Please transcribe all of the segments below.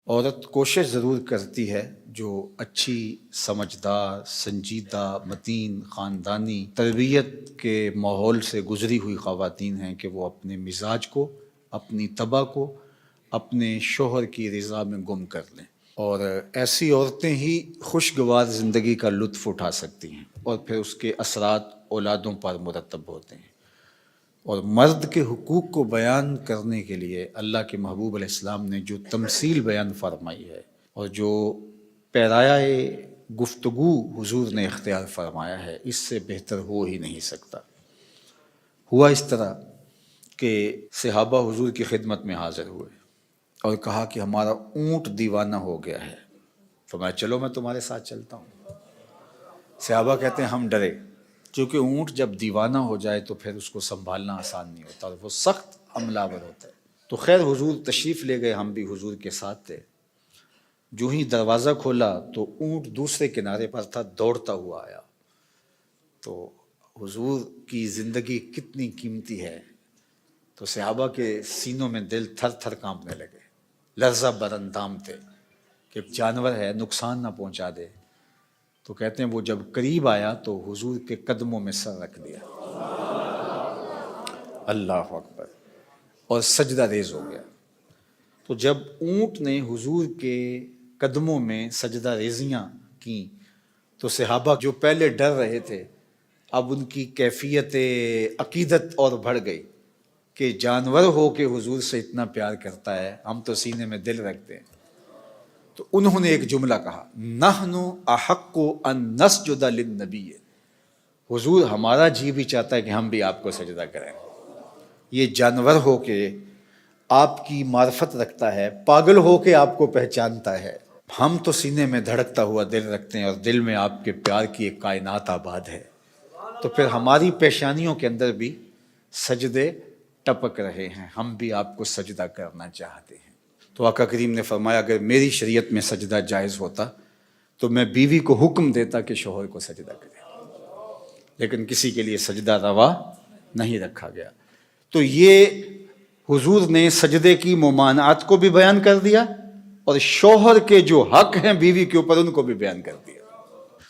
عورت کوشش ضرور کرتی ہے جو اچھی سمجھدار سنجیدہ متین خاندانی تربیت کے ماحول سے گزری ہوئی خواتین ہیں کہ وہ اپنے مزاج کو اپنی طبع کو اپنے شوہر کی رضا میں گم کر لیں، اور ایسی عورتیں ہی خوشگوار زندگی کا لطف اٹھا سکتی ہیں اور پھر اس کے اثرات اولادوں پر مرتب ہوتے ہیں۔ اور مرد کے حقوق کو بیان کرنے کے لیے اللہ کے محبوب علیہ السلام نے جو تمثیل بیان فرمائی ہے اور جو پیرایہ گفتگو حضور نے اختیار فرمایا ہے، اس سے بہتر ہو ہی نہیں سکتا۔ ہوا اس طرح کہ صحابہ حضور کی خدمت میں حاضر ہوئے اور کہا کہ ہمارا اونٹ دیوانہ ہو گیا ہے۔ فرمایا چلو میں تمہارے ساتھ چلتا ہوں۔ صحابہ کہتے ہیں ہم ڈرے، کیونکہ اونٹ جب دیوانہ ہو جائے تو پھر اس کو سنبھالنا آسان نہیں ہوتا اور وہ سخت حملہ آور ہوتا ہے۔ تو خیر حضور تشریف لے گئے، ہم بھی حضور کے ساتھ تھے۔ جو ہی دروازہ کھولا تو اونٹ دوسرے کنارے پر تھا، دوڑتا ہوا آیا۔ تو حضور کی زندگی کتنی قیمتی ہے، تو صحابہ کے سینوں میں دل تھر تھر کانپنے لگے، لرزہ براندام تھے کہ جانور ہے نقصان نہ پہنچا دے۔ تو کہتے ہیں وہ جب قریب آیا تو حضور کے قدموں میں سر رکھ دیا، اللہ اکبر، اور سجدہ ریز ہو گیا۔ تو جب اونٹ نے حضور کے قدموں میں سجدہ ریزیاں کیں تو صحابہ جو پہلے ڈر رہے تھے، اب ان کی کیفیت عقیدت اور بڑھ گئی کہ جانور ہو کے حضور سے اتنا پیار کرتا ہے، ہم تو سینے میں دل رکھتے ہیں۔ تو انہوں نے ایک جملہ کہا، نحن احق ان نسجد للنبی، حضور ہمارا جی بھی چاہتا ہے کہ ہم بھی آپ کو سجدہ کریں۔ یہ جانور ہو کے آپ کی معرفت رکھتا ہے، پاگل ہو کے آپ کو پہچانتا ہے، ہم تو سینے میں دھڑکتا ہوا دل رکھتے ہیں اور دل میں آپ کے پیار کی ایک کائنات آباد ہے، تو پھر ہماری پیشانیوں کے اندر بھی سجدے ٹپک رہے ہیں، ہم بھی آپ کو سجدہ کرنا چاہتے ہیں۔ تو آقا کریم نے فرمایا اگر میری شریعت میں سجدہ جائز ہوتا تو میں بیوی کو حکم دیتا کہ شوہر کو سجدہ کرے، لیکن کسی کے لیے سجدہ روا نہیں رکھا گیا۔ تو یہ حضور نے سجدے کی ممانعات کو بھی بیان کر دیا اور شوہر کے جو حق ہیں بیوی کے اوپر ان کو بھی بیان کر دیا۔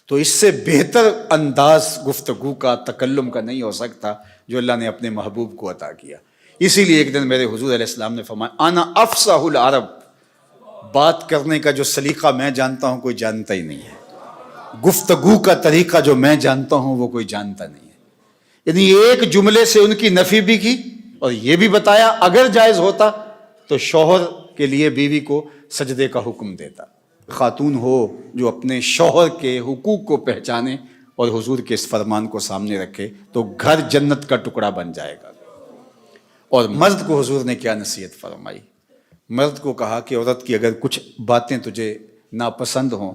تو اس سے بہتر انداز گفتگو کا تکلم کا نہیں ہو سکتا جو اللہ نے اپنے محبوب کو عطا کیا۔ اسی لیے ایک دن میرے حضور علیہ السلام نے فرمایا انا افصح العرب، بات کرنے کا جو سلیقہ میں جانتا ہوں کوئی جانتا ہی نہیں ہے، گفتگو کا طریقہ جو میں جانتا ہوں وہ کوئی جانتا نہیں ہے۔ یعنی ایک جملے سے ان کی نفی بھی کی اور یہ بھی بتایا اگر جائز ہوتا تو شوہر کے لیے بیوی کو سجدے کا حکم دیتا۔ خاتون ہو جو اپنے شوہر کے حقوق کو پہچانے اور حضور کے اس فرمان کو سامنے رکھے تو گھر جنت کا ٹکڑا بن جائے گا۔ اور مرد کو حضور نے کیا نصیحت فرمائی؟ مرد کو کہا کہ عورت کی اگر کچھ باتیں تجھے ناپسند ہوں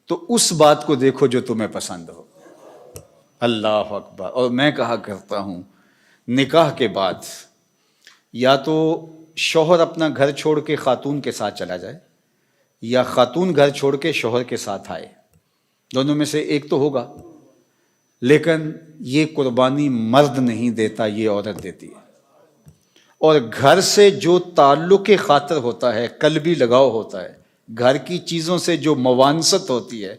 تو اس بات کو دیکھو جو تمہیں پسند ہو، اللہ اکبر۔ اور میں کہا کرتا ہوں نکاح کے بعد یا تو شوہر اپنا گھر چھوڑ کے خاتون کے ساتھ چلا جائے یا خاتون گھر چھوڑ کے شوہر کے ساتھ آئے، دونوں میں سے ایک تو ہوگا، لیکن یہ قربانی مرد نہیں دیتا، یہ عورت دیتی ہے۔ اور گھر سے جو تعلق خاطر ہوتا ہے، قلبی لگاؤ ہوتا ہے، گھر کی چیزوں سے جو موانست ہوتی ہے،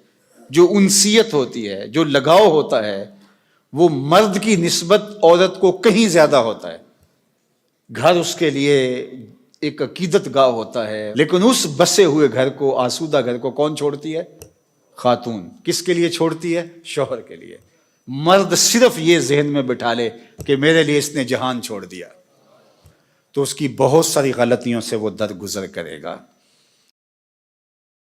جو انسیت ہوتی ہے، جو لگاؤ ہوتا ہے، وہ مرد کی نسبت عورت کو کہیں زیادہ ہوتا ہے۔ گھر اس کے لیے ایک عقیدت گاہ ہوتا ہے، لیکن اس بسے ہوئے گھر کو، آسودہ گھر کو کون چھوڑتی ہے؟ خاتون۔ کس کے لیے چھوڑتی ہے؟ شوہر کے لیے۔ مرد صرف یہ ذہن میں بٹھا لے کہ میرے لیے اس نے جہان چھوڑ دیا تو اس کی بہت ساری غلطیوں سے وہ درگزر کرے گا۔